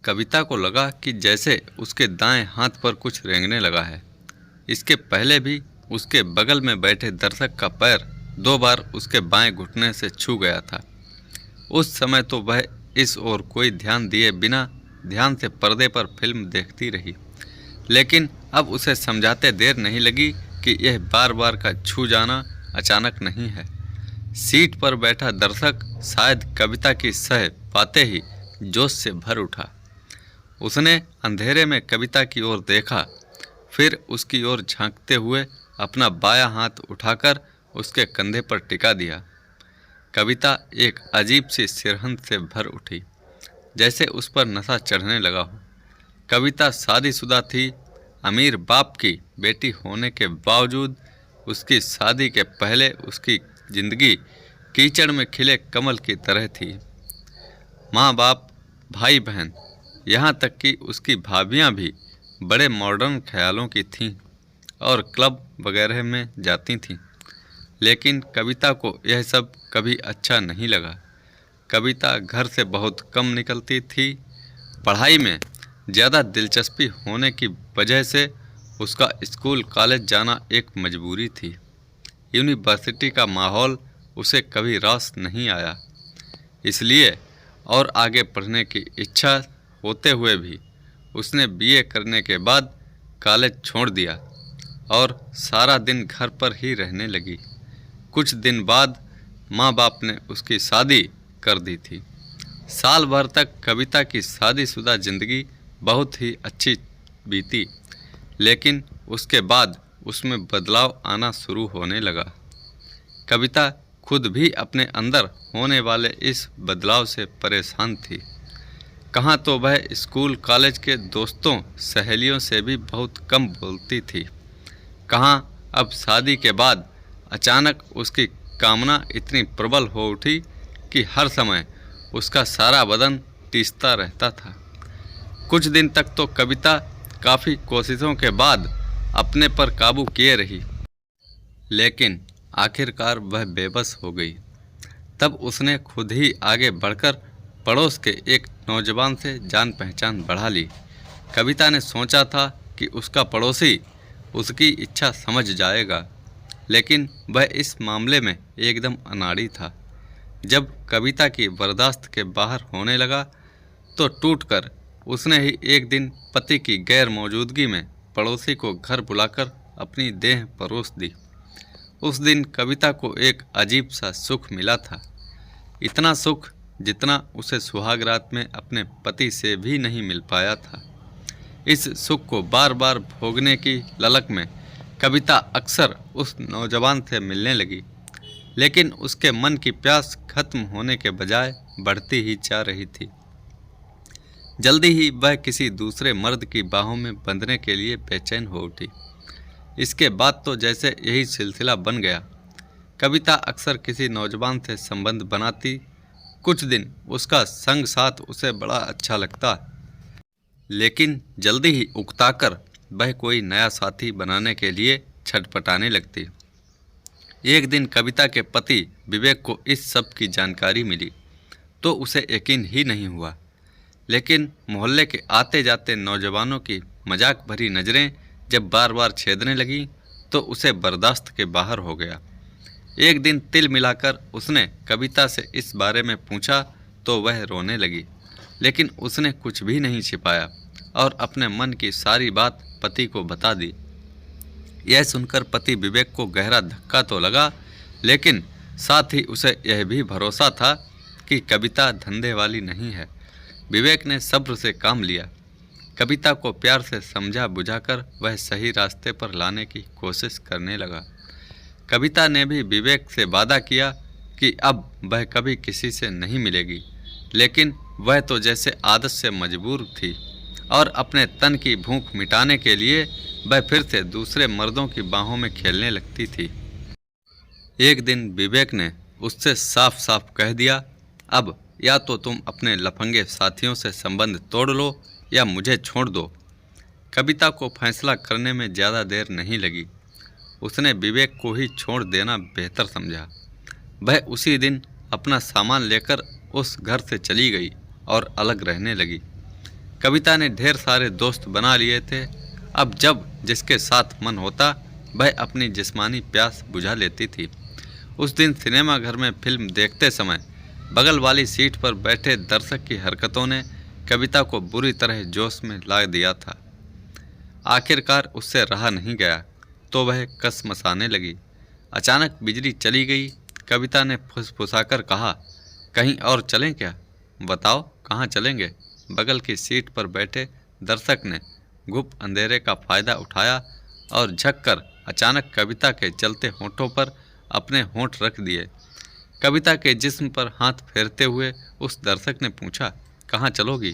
कविता को लगा कि जैसे उसके दाएं हाथ पर कुछ रेंगने लगा है। इसके पहले भी उसके बगल में बैठे दर्शक का पैर 2 बार उसके बाएं घुटने से छू गया था। उस समय तो वह इस ओर कोई ध्यान दिए बिना ध्यान से पर्दे पर फिल्म देखती रही, लेकिन अब उसे समझाते देर नहीं लगी कि यह बार बार का छू जाना अचानक नहीं है। सीट पर बैठा दर्शक शायद कविता की सह पाते ही जोश से भर उठा। उसने अंधेरे में कविता की ओर देखा, फिर उसकी ओर झांकते हुए अपना बायां हाथ उठाकर उसके कंधे पर टिका दिया। कविता एक अजीब सी सिरहन से भर उठी, जैसे उस पर नशा चढ़ने लगा हो। कविता शादीशुदा थी, अमीर बाप की बेटी होने के बावजूद उसकी शादी के पहले उसकी जिंदगी कीचड़ में खिले कमल की तरह थी। माँ बाप, भाई बहन, यहाँ तक कि उसकी भाभियाँ भी बड़े मॉडर्न ख्यालों की थीं और क्लब वगैरह में जाती थीं, लेकिन कविता को यह सब कभी अच्छा नहीं लगा। कविता घर से बहुत कम निकलती थी। पढ़ाई में ज़्यादा दिलचस्पी होने की वजह से उसका स्कूल कॉलेज जाना एक मजबूरी थी। यूनिवर्सिटी का माहौल उसे कभी रास नहीं आया, इसलिए और आगे पढ़ने की इच्छा होते हुए भी उसने बीए करने के बाद कॉलेज छोड़ दिया और सारा दिन घर पर ही रहने लगी। कुछ दिन बाद माँ बाप ने उसकी शादी कर दी थी। साल भर तक कविता की शादीशुदा जिंदगी बहुत ही अच्छी बीती, लेकिन उसके बाद उसमें बदलाव आना शुरू होने लगा। कविता खुद भी अपने अंदर होने वाले इस बदलाव से परेशान थी। कहाँ तो वह स्कूल कॉलेज के दोस्तों सहेलियों से भी बहुत कम बोलती थी, कहाँ अब शादी के बाद अचानक उसकी कामना इतनी प्रबल हो उठी कि हर समय उसका सारा बदन टीसता रहता था। कुछ दिन तक तो कविता काफ़ी कोशिशों के बाद अपने पर काबू किए रही, लेकिन आखिरकार वह बेबस हो गई। तब उसने खुद ही आगे बढ़कर पड़ोस के एक नौजवान से जान पहचान बढ़ा ली। कविता ने सोचा था कि उसका पड़ोसी उसकी इच्छा समझ जाएगा, लेकिन वह इस मामले में एकदम अनाड़ी था। जब कविता की बर्दाश्त के बाहर होने लगा तो टूटकर उसने ही एक दिन पति की गैर मौजूदगी में पड़ोसी को घर बुलाकर अपनी देह परोस दी। उस दिन कविता को एक अजीब सा सुख मिला था, इतना सुख जितना उसे सुहाग रात में अपने पति से भी नहीं मिल पाया था। इस सुख को बार बार भोगने की ललक में कविता अक्सर उस नौजवान से मिलने लगी, लेकिन उसके मन की प्यास खत्म होने के बजाय बढ़ती ही जा रही थी। जल्दी ही वह किसी दूसरे मर्द की बाहों में बंधने के लिए बेचैन हो उठी। इसके बाद तो जैसे यही सिलसिला बन गया। कविता अक्सर किसी नौजवान से संबंध बनाती। कुछ दिन उसका संग साथ उसे बड़ा अच्छा लगता, लेकिन जल्दी ही उकताकर वह कोई नया साथी बनाने के लिए छटपटाने लगती। एक दिन कविता के पति विवेक को इस सब की जानकारी मिली तो उसे यकीन ही नहीं हुआ, लेकिन मोहल्ले के आते जाते नौजवानों की मजाक भरी नज़रें जब बार बार छेदने लगी तो उसे बर्दाश्त के बाहर हो गया। एक दिन तिल मिलाकर उसने कविता से इस बारे में पूछा तो वह रोने लगी, लेकिन उसने कुछ भी नहीं छिपाया और अपने मन की सारी बात पति को बता दी। यह सुनकर पति विवेक को गहरा धक्का तो लगा, लेकिन साथ ही उसे यह भी भरोसा था कि कविता धंधे वाली नहीं है। विवेक ने सब्र से काम लिया। कविता को प्यार से समझा बुझाकर वह सही रास्ते पर लाने की कोशिश करने लगा। कविता ने भी विवेक से वादा किया कि अब वह कभी किसी से नहीं मिलेगी, लेकिन वह तो जैसे आदत से मजबूर थी और अपने तन की भूख मिटाने के लिए वह फिर से दूसरे मर्दों की बाहों में खेलने लगती थी। एक दिन विवेक ने उससे साफ साफ कह दिया, अब या तो तुम अपने लफंगे साथियों से संबंध तोड़ लो या मुझे छोड़ दो। कविता को फैसला करने में ज़्यादा देर नहीं लगी। उसने विवेक को ही छोड़ देना बेहतर समझा। वह उसी दिन अपना सामान लेकर उस घर से चली गई और अलग रहने लगी। कविता ने ढेर सारे दोस्त बना लिए थे। अब जब जिसके साथ मन होता वह अपनी जिस्मानी प्यास बुझा लेती थी। उस दिन सिनेमा घर में फिल्म देखते समय बगल वाली सीट पर बैठे दर्शक की हरकतों ने कविता को बुरी तरह जोश में ला दिया था। आखिरकार उससे रहा नहीं गया तो वह कसमसाने लगी। अचानक बिजली चली गई। कविता ने फुसफुसाकर कहा, कहीं और चलें क्या? बताओ कहाँ चलेंगे? बगल की सीट पर बैठे दर्शक ने गुप अंधेरे का फ़ायदा उठाया और झुककर अचानक कविता के चलते होंठों पर अपने होंठ रख दिए। कविता के जिस्म पर हाथ फेरते हुए उस दर्शक ने पूछा, कहाँ चलोगी?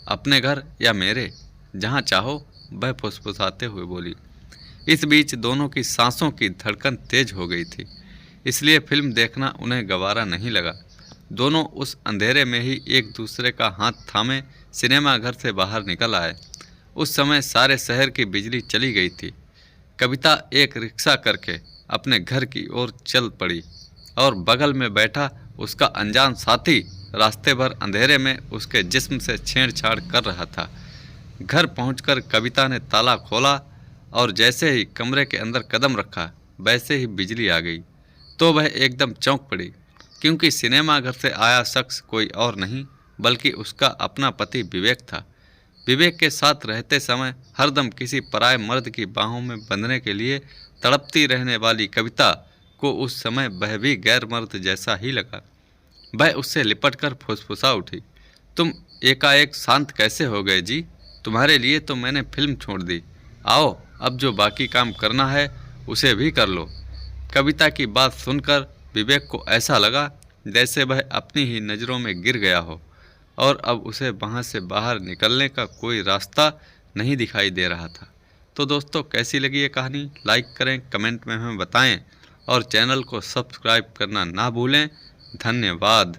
अपने घर या मेरे? जहाँ चाहो, वह फुसफुसाते हुए बोली। इस बीच दोनों की सांसों की धड़कन तेज हो गई थी, इसलिए फिल्म देखना उन्हें गवारा नहीं लगा। दोनों उस अंधेरे में ही एक दूसरे का हाथ थामे सिनेमा घर से बाहर निकल आए। उस समय सारे शहर की बिजली चली गई थी। कविता एक रिक्शा करके अपने घर की ओर चल पड़ी और बगल में बैठा उसका अनजान साथी रास्ते भर अंधेरे में उसके जिस्म से छेड़छाड़ कर रहा था। घर पहुंचकर कविता ने ताला खोला और जैसे ही कमरे के अंदर कदम रखा वैसे ही बिजली आ गई तो वह एकदम चौंक पड़ी, क्योंकि सिनेमा घर से आया शख्स कोई और नहीं बल्कि उसका अपना पति विवेक था। विवेक के साथ रहते समय हरदम किसी पराये मर्द की बाहों में बंधने के लिए तड़पती रहने वाली कविता को उस समय वह भी गैर मर्द जैसा ही लगा। वह उससे लिपटकर फुसफुसा उठी, तुम एकाएक शांत कैसे हो गए जी? तुम्हारे लिए तो मैंने फिल्म छोड़ दी। आओ अब जो बाकी काम करना है उसे भी कर लो। कविता की बात सुनकर विवेक को ऐसा लगा जैसे वह अपनी ही नज़रों में गिर गया हो और अब उसे वहाँ से बाहर निकलने का कोई रास्ता नहीं दिखाई दे रहा था। तो दोस्तों, कैसी लगी ये कहानी? लाइक करें, कमेंट में हमें बताएं और चैनल को सब्सक्राइब करना ना भूलें। धन्यवाद।